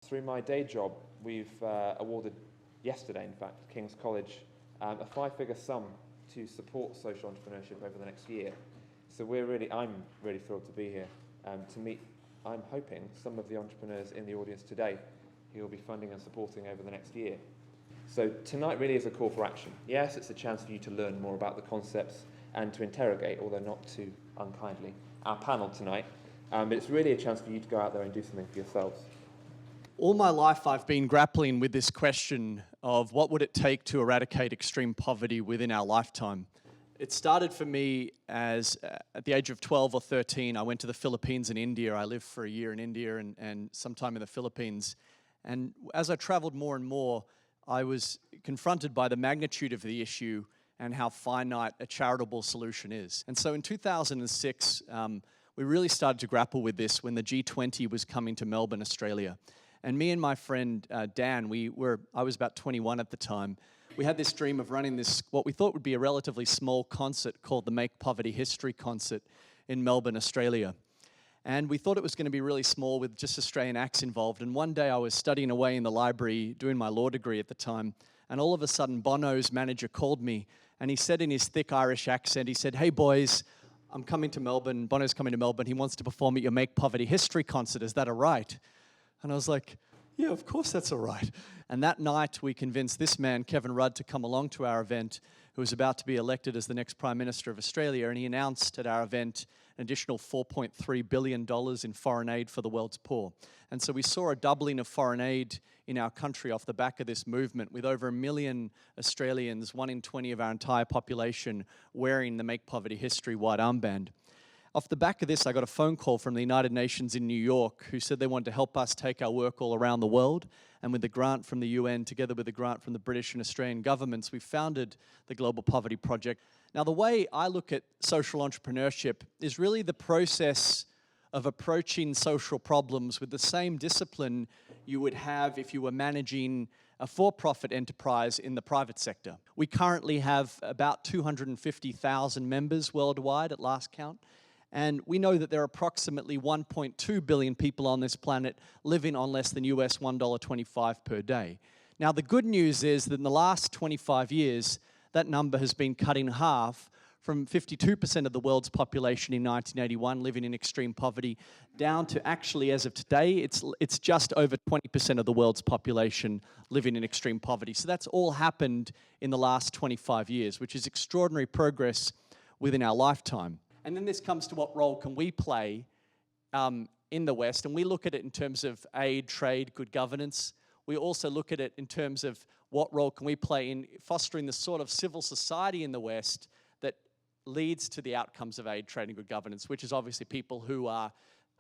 through my day job, we've awarded, yesterday in fact, King's College a 5-figure sum to support social entrepreneurship over the next year. So I'm really thrilled to be here to meet, I'm hoping, some of the entrepreneurs in the audience today who will be funding and supporting over the next year. So tonight really is a call for action. Yes, it's a chance for you to learn more about the concepts and to interrogate, although not too unkindly, our panel tonight. But it's really a chance for you to go out there and do something for yourselves. All my life I've been grappling with this question of what would it take to eradicate extreme poverty within our lifetime. It started for me as, at the age of 12 or 13, I went to the Philippines and India. I lived for a year in India and some time in the Philippines. And as I traveled more and more, I was confronted by the magnitude of the issue and how finite a charitable solution is. And so in 2006, we really started to grapple with this when the G20 was coming to Melbourne, Australia. And me and my friend Dan, I was about 21 at the time, we had this dream of running this, what we thought would be a relatively small concert called the Make Poverty History Concert in Melbourne, Australia. And we thought it was going to be really small with just Australian acts involved. And one day I was studying away in the library, doing my law degree at the time, and all of a sudden Bono's manager called me, and he said in his thick Irish accent, he said, "Hey boys, I'm coming to Melbourne, Bono's coming to Melbourne, he wants to perform at your Make Poverty History Concert, is that all right?" And I was like, "Yeah, of course that's all right." And that night we convinced this man, Kevin Rudd, to come along to our event, who was about to be elected as the next Prime Minister of Australia, and he announced at our event an additional $4.3 billion in foreign aid for the world's poor. And so we saw a doubling of foreign aid in our country off the back of this movement, with over 1 million Australians, 1 in 20 of our entire population, wearing the Make Poverty History white armband. Off the back of this, I got a phone call from the United Nations in New York who said they wanted to help us take our work all around the world. And with the grant from the UN, together with the grant from the British and Australian governments, we founded the Global Poverty Project. Now, the way I look at social entrepreneurship is really the process of approaching social problems with the same discipline you would have if you were managing a for-profit enterprise in the private sector. We currently have about 250,000 members worldwide at last count. And we know that there are approximately 1.2 billion people on this planet living on less than US $1.25 per day. Now, the good news is that in the last 25 years, that number has been cut in half, from 52% of the world's population in 1981 living in extreme poverty, down to actually, as of today, it's just over 20% of the world's population living in extreme poverty. So that's all happened in the last 25 years, which is extraordinary progress within our lifetime. And then this comes to what role can we play in the West, and we look at it in terms of aid, trade, good governance. We also look at it in terms of what role can we play in fostering the sort of civil society in the West that leads to the outcomes of aid, trade, and good governance, which is obviously people who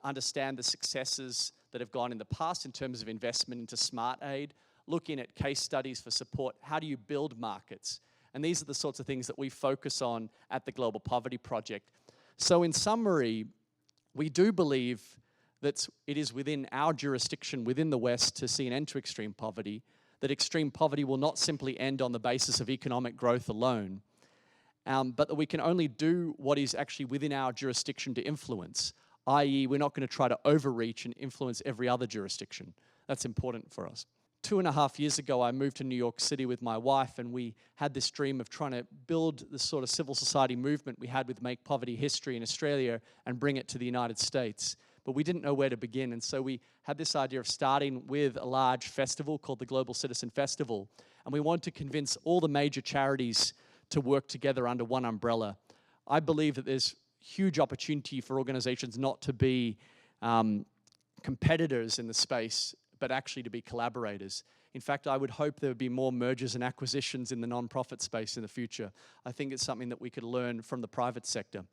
understand the successes that have gone in the past in terms of investment into smart aid, looking at case studies for support. How do you build markets? And these are the sorts of things that we focus on at the Global Poverty Project. So in summary, we do believe that it is within our jurisdiction, within the West, to see an end to extreme poverty, that extreme poverty will not simply end on the basis of economic growth alone, but that we can only do what is actually within our jurisdiction to influence, i.e. we're not going to try to overreach and influence every other jurisdiction. That's important for us. 2.5 years ago, I moved to New York City with my wife, and we had this dream of trying to build the sort of civil society movement we had with Make Poverty History in Australia and bring it to the United States. But we didn't know where to begin, and so we had this idea of starting with a large festival called the Global Citizen Festival, and we wanted to convince all the major charities to work together under one umbrella. I believe that there's huge opportunity for organizations not to be competitors in the space, but actually to be collaborators. In fact, I would hope there would be more mergers and acquisitions in the non-profit space in the future. I think it's something that we could learn from the private sector.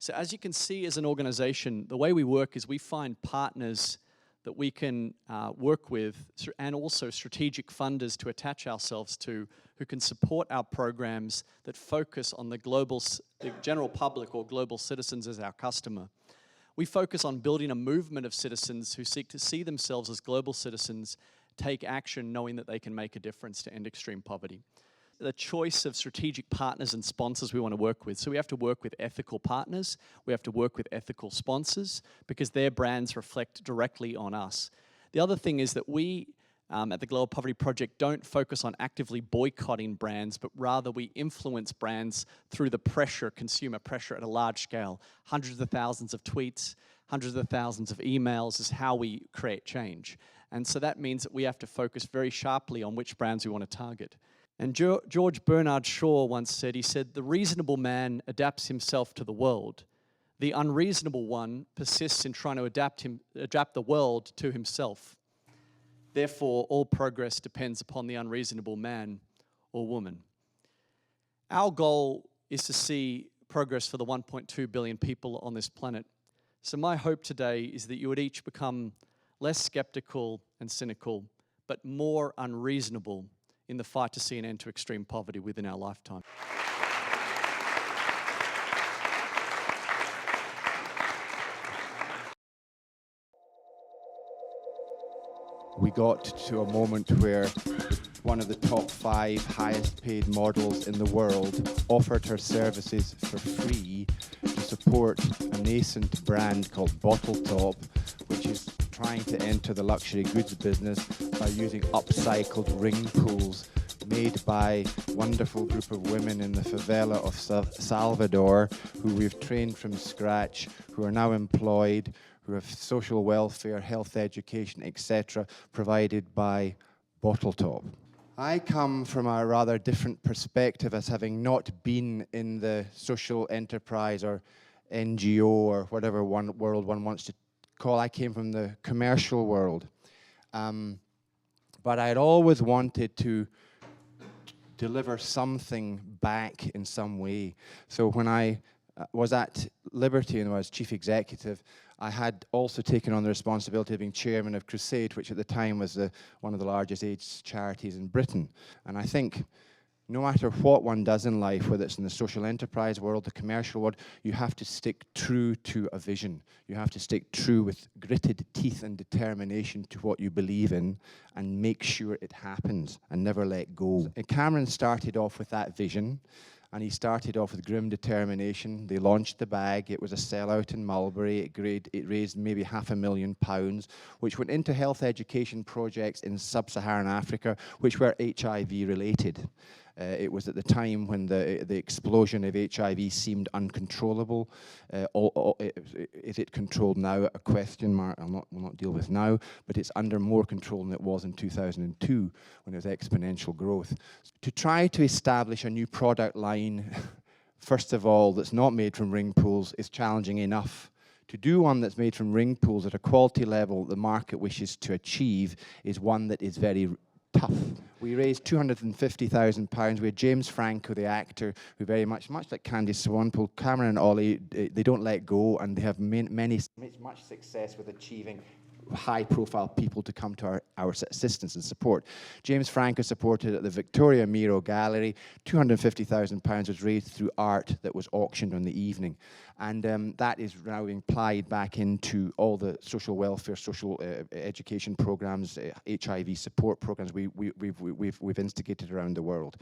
So as you can see as an organization, the way we work is we find partners that we can work with, and also strategic funders to attach ourselves to, who can support our programs that focus on the general public or global citizens as our customer. We focus on building a movement of citizens who seek to see themselves as global citizens, take action knowing that they can make a difference to end extreme poverty. The choice of strategic partners and sponsors we want to work with. So we have to work with ethical partners, we have to work with ethical sponsors, because their brands reflect directly on us. The other thing is that we, at the Global Poverty Project, don't focus on actively boycotting brands, but rather we influence brands through the pressure, consumer pressure at a large scale. Hundreds of thousands of tweets, hundreds of thousands of emails is how we create change. And so that means that we have to focus very sharply on which brands we want to target. And George Bernard Shaw once said, he said, "The reasonable man adapts himself to the world. The unreasonable one persists in trying to adapt the world to himself. Therefore, all progress depends upon the unreasonable man or woman." Our goal is to see progress for the 1.2 billion people on this planet. So my hope today is that you would each become less skeptical and cynical, but more unreasonable in the fight to see an end to extreme poverty within our lifetime. We got to a moment where one of the top 5 highest paid models in the world offered her services for free to support a nascent brand called Bottle Top, which is trying to enter the luxury goods business by using upcycled ring pools made by a wonderful group of women in the favela of Salvador, who we've trained from scratch, who are now employed, who have social welfare, health education, etc., provided by Bottle Top. I come from a rather different perspective, as having not been in the social enterprise or NGO or whatever world one wants to call. I came from the commercial world. But I had always wanted to deliver something back in some way. So when I was at Liberty and was chief executive, I had also taken on the responsibility of being chairman of Crusade, which at the time was one of the largest AIDS charities in Britain. And I think no matter what one does in life, whether it's in the social enterprise world, the commercial world, you have to stick true to a vision. You have to stick true with gritted teeth and determination to what you believe in and make sure it happens and never let go. And Cameron started off with that vision, and he started off with grim determination. They launched the bag. It was a sellout in Mulberry. It raised maybe £500,000, which went into health education projects in sub-Saharan Africa, which were HIV related. It was at the time when the explosion of HIV seemed uncontrollable. Is it controlled now? A question mark we'll not deal with now, but it's under more control than it was in 2002 when it was exponential growth. To try to establish a new product line, first of all, that's not made from ring pools is challenging enough. To do one that's made from ring pools at a quality level the market wishes to achieve is one that is very tough. We raised £250,000. We had James Franco, the actor, who very much like Candy Swanpool, Cameron and Ollie, they don't let go, and they have much success with achieving high-profile people to come to our assistance and support. James Franco supported at the Victoria Miro Gallery. £250,000 was raised through art that was auctioned on the evening. And that is now being applied back into all the social welfare, social education programs, HIV support programs we've instigated around the world.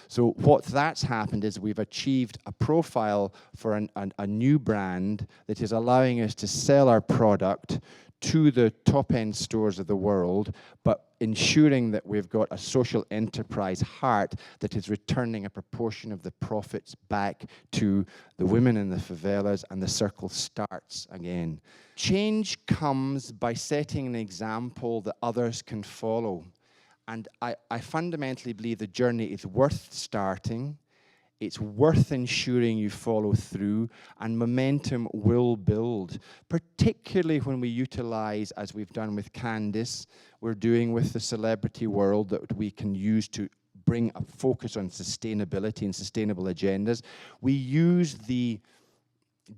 So that's happened is we've achieved a profile for a new brand that is allowing us to sell our product to the top-end stores of the world, but ensuring that we've got a social enterprise heart that is returning a proportion of the profits back to the women in the favelas, and the circle starts again. Change comes by setting an example that others can follow. And I fundamentally believe the journey is worth starting. It's worth ensuring you follow through, and momentum will build, particularly when we utilize, as we've done with Candice, we're doing with the celebrity world, that we can use to bring a focus on sustainability and sustainable agendas. We use the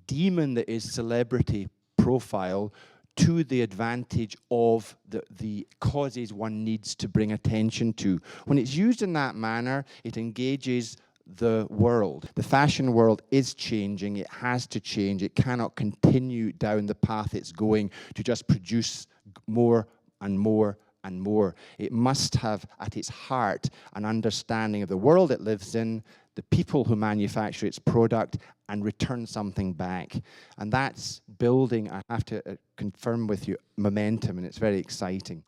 demon that is celebrity profile to the advantage of the causes one needs to bring attention to. When it's used in that manner, it engages the world. The fashion world is changing. It has to change. It cannot continue down the path it's going to just produce more and more and more. It must have at its heart an understanding of the world it lives in, the people who manufacture its product, and return something back. And that's building, I have to confirm with you, momentum, and it's very exciting.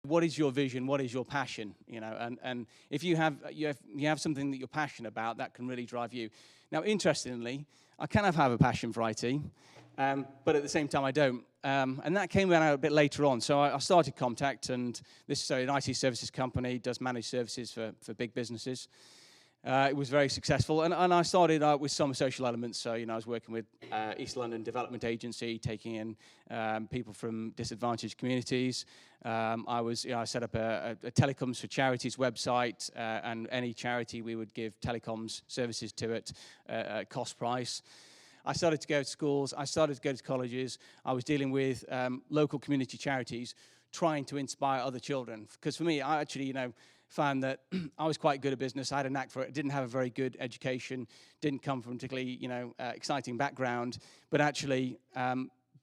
What is your vision? What is your passion? And if you have something that you're passionate about, that can really drive you. Now, interestingly, I kind of have a passion for IT, but at the same time, I don't. And that came out a bit later on. So I started Contact, and this is an IT services company, does managed services for big businesses. It was very successful, and I started out with some social elements. So, I was working with East London Development Agency, taking in people from disadvantaged communities. I set up a telecoms for charities website, and any charity we would give telecoms services to it at cost price. I started to go to schools. I started to go to colleges. I was dealing with local community charities, trying to inspire other children. Because for me, I actually, found that I was quite good at business. I had a knack for it. Didn't have a very good education. Didn't come from a particularly, exciting background. But actually,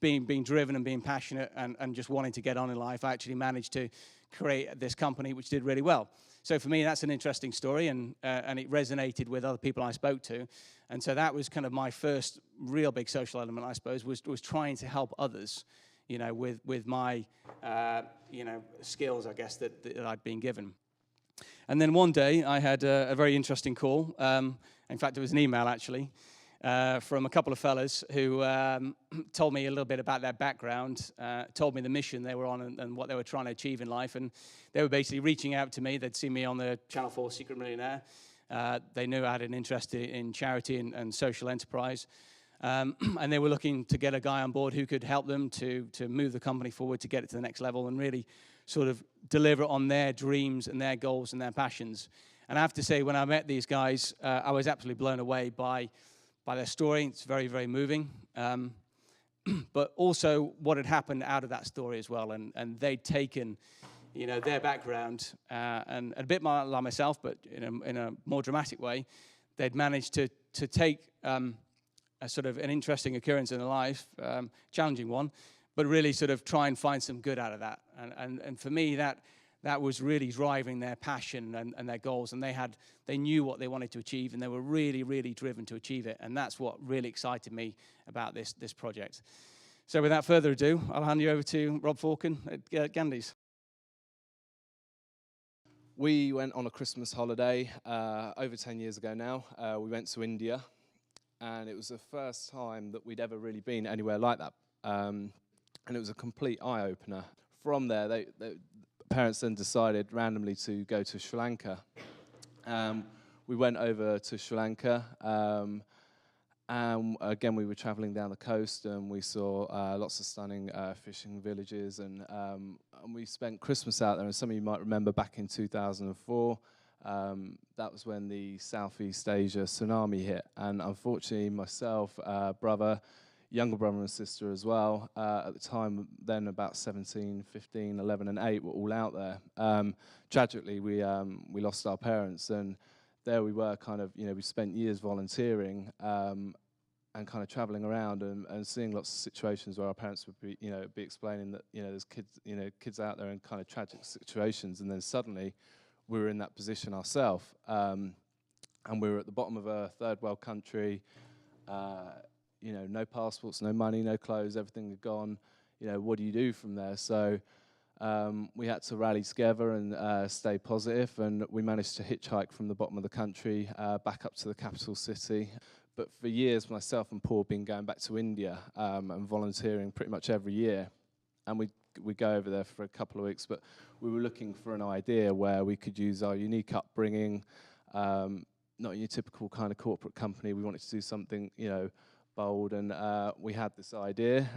being driven and being passionate and just wanting to get on in life, I actually managed to create this company which did really well. So for me, that's an interesting story, and it resonated with other people I spoke to. And so that was kind of my first real big social element, I suppose, was trying to help others, with my, skills, I guess, that I'd been given. And then one day, I had a very interesting call. In fact, it was an email, actually, from a couple of fellas who told me a little bit about their background, told me the mission they were on and what they were trying to achieve in life. And they were basically reaching out to me. They'd seen me on the Channel 4 Secret Millionaire. They knew I had an interest in charity and social enterprise. And they were looking to get a guy on board who could help them to move the company forward, to get it to the next level, and really sort of deliver on their dreams and their goals and their passions. And I have to say, when I met these guys, I was absolutely blown away by their story. It's very, very moving. But also what had happened out of that story as well. And they'd taken, their background, and a bit more like myself, but in a more dramatic way, they'd managed to take a sort of an interesting occurrence in their life, challenging one, but really sort of try and find some good out of that. And for me, that was really driving their passion and their goals. And they knew what they wanted to achieve, and they were really, really driven to achieve it. And that's what really excited me about this project. So without further ado, I'll hand you over to Rob Forkan at Gandhi's. We went on a Christmas holiday over 10 years ago now. We went to India, and it was the first time that we'd ever really been anywhere like that. And it was a complete eye-opener. From there, the parents then decided randomly to go to Sri Lanka. We went over to Sri Lanka, and again, we were traveling down the coast, and we saw lots of stunning fishing villages, and we spent Christmas out there. And some of you might remember back in 2004, that was when the Southeast Asia tsunami hit. And unfortunately, myself, younger brother and sister as well, at the time then about 17, 15, 11 and 8 were all out there. Tragically, we lost our parents, and there we were kind of, we spent years volunteering and kind of traveling around and seeing lots of situations where our parents would be explaining that, there's kids out there in kind of tragic situations, and then suddenly we were in that position ourselves. And we were at the bottom of a third world country, no passports, no money, no clothes, everything had gone. What do you do from there? So we had to rally together and stay positive, and we managed to hitchhike from the bottom of the country back up to the capital city. But for years, myself and Paul have been going back to India and volunteering pretty much every year. And we go over there for a couple of weeks, but we were looking for an idea where we could use our unique upbringing, not your typical kind of corporate company. We wanted to do something, bold, and we had this idea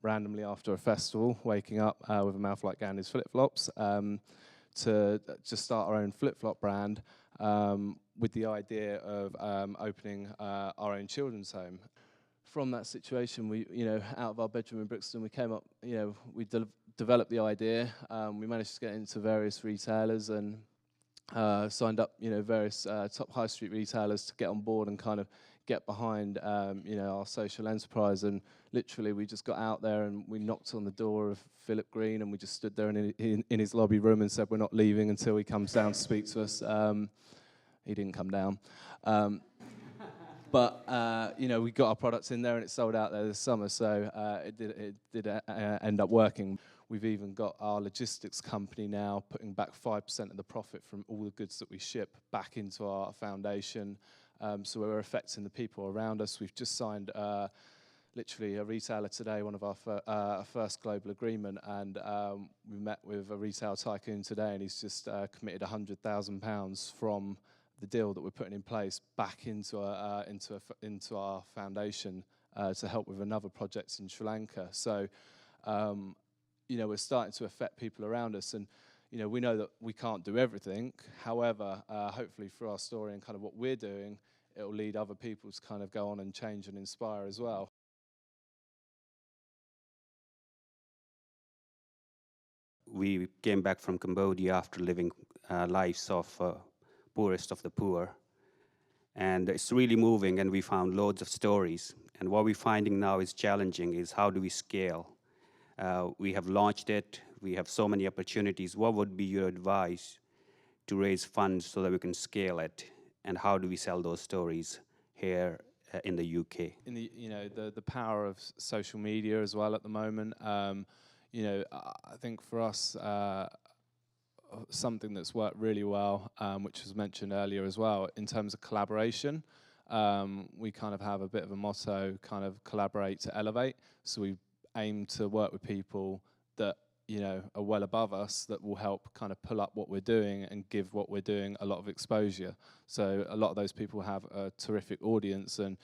randomly after a festival, waking up with a mouth like Gandhi's flip-flops, to just start our own flip-flop brand with the idea of opening our own children's home. From that situation, we, out of our bedroom in Brixton, we came up, we developed the idea. We managed to get into various retailers and signed up, various top high street retailers to get on board and kind of get behind, our social enterprise. And literally, we just got out there and we knocked on the door of Philip Green, and we just stood there in his lobby room and said, we're not leaving until he comes down to speak to us. He didn't come down. But we got our products in there and it sold out there this summer, so it did end up working. We've even got our logistics company now putting back 5% of the profit from all the goods that we ship back into our foundation. So we're affecting the people around us. We've just signed literally a retailer today, one of our first global agreement, and we met with a retail tycoon today, and he's just committed £100,000 from the deal that we're putting in place back into our foundation to help with another project in Sri Lanka. So, we're starting to affect people around us, and we know that we can't do everything. However, hopefully through our story and kind of what we're doing, it will lead other people to kind of go on and change and inspire as well. We came back from Cambodia after living lives of poorest of the poor. And it's really moving, and we found loads of stories. And what we're finding now is challenging is how do we scale? We have launched it. We have so many opportunities. What would be your advice to raise funds so that we can scale it? And how do we sell those stories here in the UK? In the power of social media as well at the moment. I think for us, something that's worked really well, which was mentioned earlier as well, in terms of collaboration. We kind of have a bit of a motto, kind of collaborate to elevate. So we aim to work with people that, are well above us, that will help kind of pull up what we're doing and give what we're doing a lot of exposure. So a lot of those people have a terrific audience, and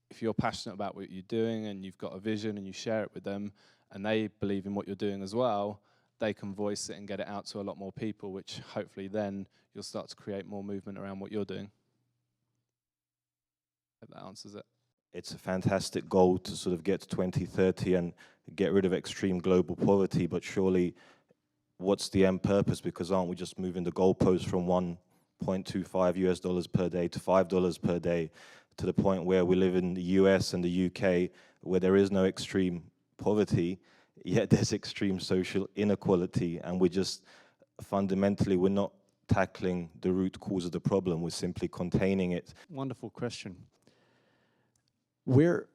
if you're passionate about what you're doing and you've got a vision and you share it with them and they believe in what you're doing as well, they can voice it and get it out to a lot more people, which hopefully then you'll start to create more movement around what you're doing. Hope that answers it. It's a fantastic goal to sort of get to 2030 and get rid of extreme global poverty, but surely what's the end purpose? Because aren't we just moving the goalpost from $1.25 US per day to $5 per day to the point where we live in the US and the UK where there is no extreme poverty, yet there's extreme social inequality, and we're just fundamentally, we're not tackling the root cause of the problem, we're simply containing it. Wonderful question. The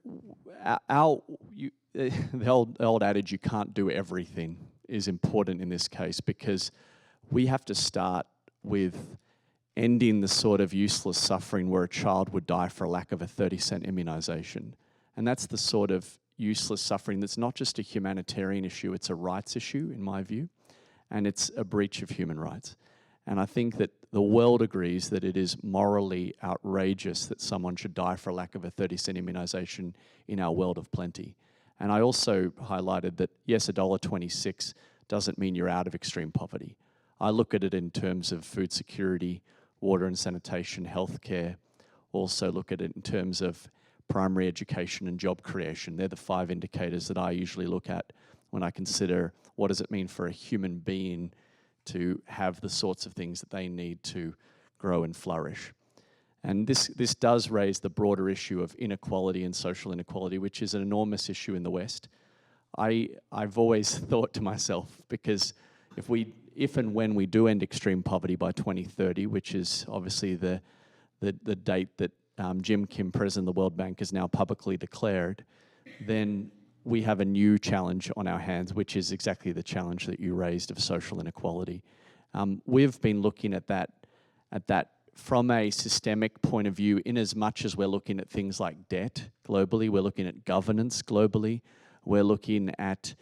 old adage, you can't do everything, is important in this case, because we have to start with ending the sort of useless suffering where a child would die for a lack of a 30-cent immunisation. And that's the sort of useless suffering that's not just a humanitarian issue, it's a rights issue, in my view, and it's a breach of human rights. And I think that the world agrees that it is morally outrageous that someone should die for a lack of a 30-cent immunisation in our world of plenty. And I also highlighted that, yes, $1.26 doesn't mean you're out of extreme poverty. I look at it in terms of food security, water and sanitation, healthcare, also look at it in terms of primary education and job creation. They're the 5 indicators that I usually look at when I consider what does it mean for a human being to have the sorts of things that they need to grow and flourish. And this does raise the broader issue of inequality and social inequality, which is an enormous issue in the West. I've always thought to myself, because if and when we do end extreme poverty by 2030, which is obviously the date that Jim Kim, President of the World Bank, has now publicly declared, then we have a new challenge on our hands, which is exactly the challenge that you raised of social inequality. We've been looking at that from a systemic point of view, in as much as we're looking at things like debt globally, we're looking at governance globally, we're looking at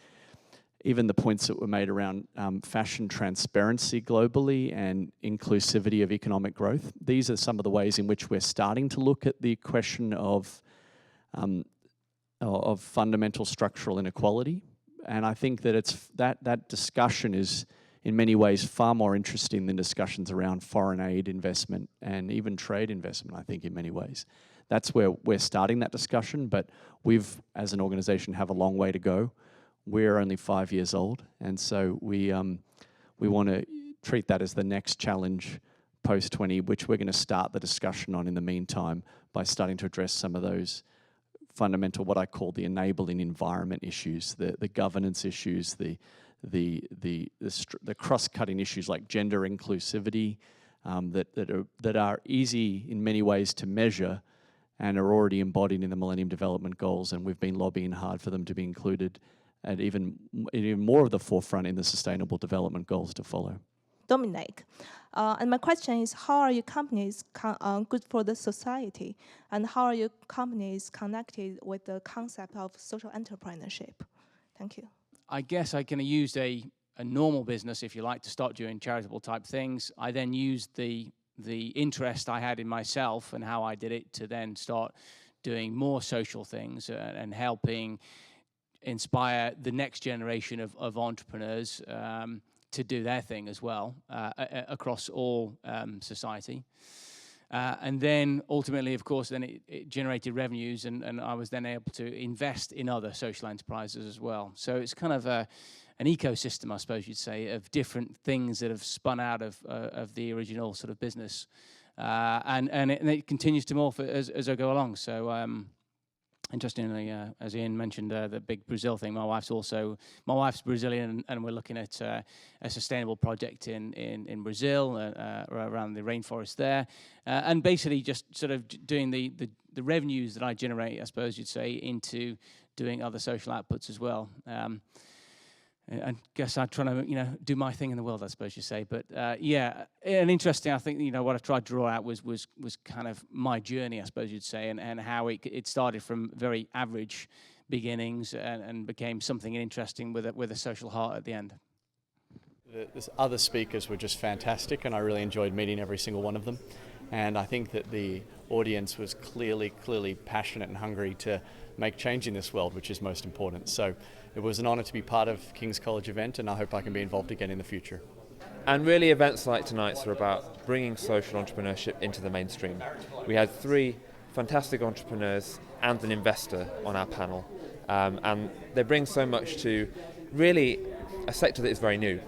even the points that were made around fashion transparency globally and inclusivity of economic growth. These are some of the ways in which we're starting to look at the question of fundamental structural inequality. And I think that that discussion is in many ways far more interesting than discussions around foreign aid investment and even trade investment, I think, in many ways. That's where we're starting that discussion, but we've, as an organization, have a long way to go. We're only 5 years old, and so we want to treat that as the next challenge post-20, which we're going to start the discussion on in the meantime by starting to address some of those fundamental, what I call the enabling environment issues, the governance issues, the cross-cutting issues like gender inclusivity, that are easy in many ways to measure and are already embodied in the Millennium Development Goals, and we've been lobbying hard for them to be included at even more of the forefront in the Sustainable Development Goals to follow. Dominic, and my question is, how are your companies good for the society, and how are your companies connected with the concept of social entrepreneurship? Thank you. I guess I kind of used a normal business, if you like, to start doing charitable type things. I then used the interest I had in myself and how I did it to then start doing more social things and helping inspire the next generation of entrepreneurs to do their thing as well across all society. And then ultimately, of course, then it generated revenues, and I was then able to invest in other social enterprises as well. So it's kind of an ecosystem, I suppose you'd say, of different things that have spun out of the original sort of business. And it continues to morph as I go along. So interestingly, as Iain mentioned, the big Brazil thing, my wife's Brazilian, and we're looking at a sustainable project in Brazil, around the rainforest there, and basically just sort of doing the revenues that I generate, I suppose you'd say, into doing other social outputs as well. I guess I'm trying to, do my thing in the world, I suppose you say. But yeah, and interesting, I think, what I tried to draw out was kind of my journey, I suppose you'd say, and how it started from very average beginnings and became something interesting with a social heart at the end. The other speakers were just fantastic, and I really enjoyed meeting every single one of them. And I think that the audience was clearly passionate and hungry to make change in this world, which is most important. So it was an honour to be part of King's College event, and I hope I can be involved again in the future. And really, events like tonight's are about bringing social entrepreneurship into the mainstream. We had 3 fantastic entrepreneurs and an investor on our panel, and they bring so much to really a sector that is very new.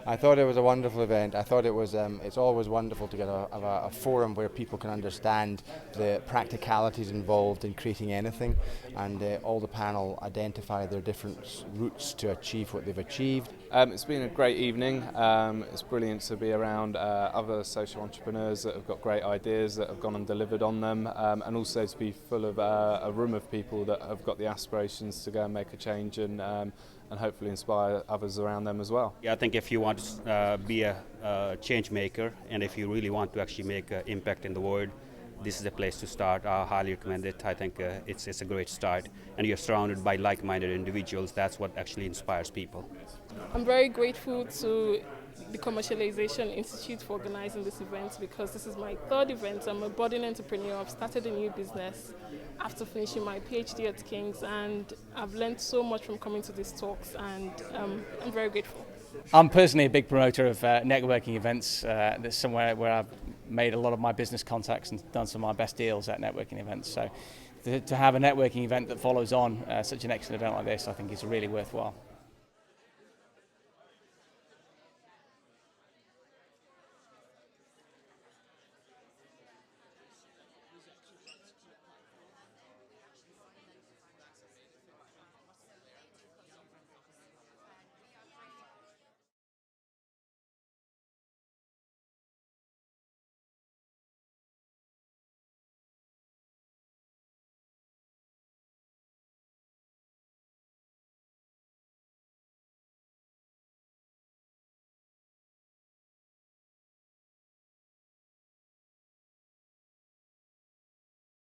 I thought it was a wonderful event. I thought it was. It's always wonderful to get a forum where people can understand the practicalities involved in creating anything, and all the panel identify their different routes to achieve what they've achieved. It's been a great evening. It's brilliant to be around other social entrepreneurs that have got great ideas, that have gone and delivered on them, and also to be full of a room of people that have got the aspirations to go and make a change and hopefully inspire others around them as well. Yeah, I think if you want to be a change maker, and if you really want to actually make an impact in the world, this is the place to start. I highly recommend it. I think it's a great start, and you're surrounded by like-minded individuals. That's what actually inspires people. I'm very grateful to the Commercialization Institute for organizing this event, because this is my 3rd event. I'm a budding entrepreneur. I've started a new business after finishing my PhD at King's, and I've learned so much from coming to these talks, and I'm very grateful. I'm personally a big promoter of networking events. There's somewhere where I've made a lot of my business contacts and done some of my best deals at networking events. So to have a networking event that follows on such an excellent event like this, I think is really worthwhile.